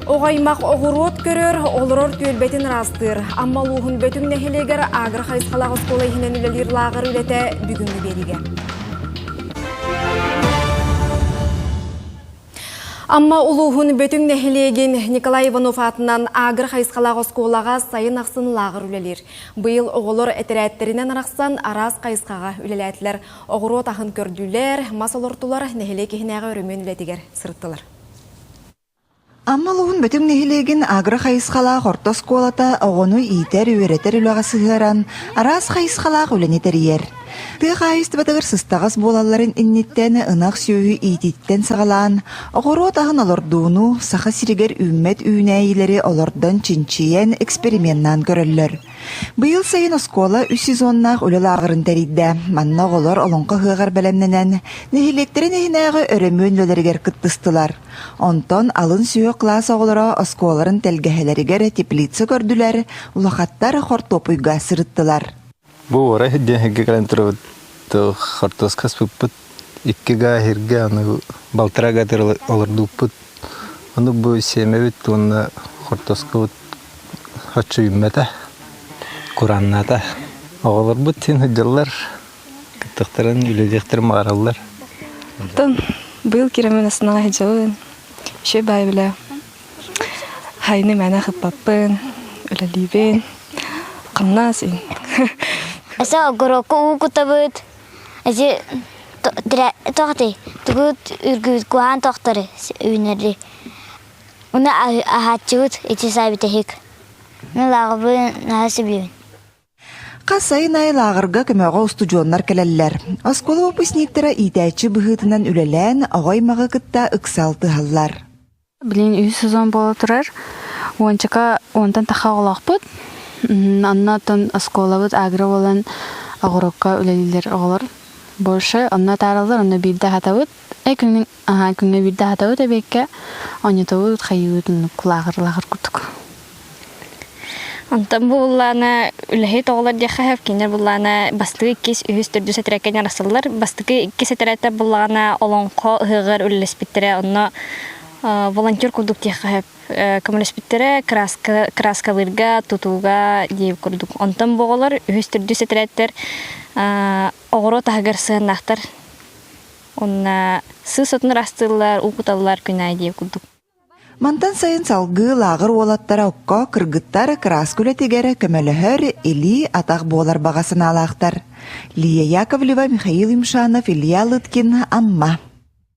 Оғаймақ оғырот көрір, олырор төлбетін растыр. Аммалуғын бөтім нәхелегер агыр қайысқалақ оскола ихінен үлелер лағыр үлеті бүгінгі беріге. Амма улуғын бөтім нәхелеген Николай Иванов атынан агыр қайысқалақ осколаға сайын ақсын лағыр үлелер. Бұйыл оғылыр әтірәттерінен арақсан арас қайысқаға үлеләтілер. Оғырот ақын көрділер, масалортылар нәхеле кехінәға өрімен үлетігер сұрттылар. Аммалуғын бөтім нехилеген агры қайысқалақ ортос колата оғыну ийтер өретер үліға сығыран, арас қайысқалақ өленетер ер. Ты қайысты батығыр сыстағыз болаларын иннеттен ынақ сөйі ийтеттен сығалан, оғырот ағын олордуыну сақы сиригер үммет үйнәйілері олордан чинчиен экспериментнан көрілер. Бұйыл сайын оскола 3 сезоннақ өлі лағырын тәрейді. Манна олар олонқы ғығар бәлемненен, нехилектерін ехінәғы өрімөн лөлерігер кыттыстылар. Онтон алын сүйі класс оғылара осколарын тәлгәхелерігер теплицы көрділер, улақаттар хортопуйға сырыттылар. Бұл орай хедден хеге кәлін тұрып, хортоскас бұппыт, иккеға херге балтыраға оларды ұппыт. Оны бұл семе біт, оны хортоска хатшы үмметі, құранната. Оғылар бұт сен хүдделер, күттіқтірін, үледектір мағаралар. Бұл керемен асынаға хеджауын, ше бай білі, хайны мәні қыппаппын, үлелейбен, қымнасың. Аса огороко укутабыт. Ази тоқты. Тугут үргүт куан тоқтары үйнери. Уна ахатчут ити сабитехик. Мелагыбын насыбын. Қасайын айлағырға көмеға устужонлар кәләлләр. Оскола выпускниктері итәчі бұғытынан үлелән ағаймағы күтті үксалты халлар. Білін үй сезон болы тұрар. Ончака онтан тақа олақ бұд. Аннатын оскола бұд агры болан ағырыққа үлелілер оғылар. Боршы, онна таралдар, онна бірді хата бұд. Күнге бірді хата бұд әбекке, онеті бұд қайы бұдын лағыр күрдік. Антан бұллана үләхей тоғылар деқа әп кенер бұллана бастығы кес үйіз түрді сәтірәкен арасылар. Бастығы кес сәтірәті бұллана олонқо ұғығыр үлілеспеттірі, онна волонтер күрдік деқа әп. Көмілеспеттірі краска вырға, тутуға дейіп күрдік. Антан бұғылар үйіз түрді сәтірәттер оғыру тағығыр сығынақтар. Онна сыз отын растылар, ұқыталар күнай дейіп күрдік. Мантан сайын салғы лағыр олаттара ұққа кыргыттар краскүлі тегері көміліғір или атақ болар бағасын алақтар. Лия Яковлева, Михаил Имшанов, Илья Лыткин, Амма.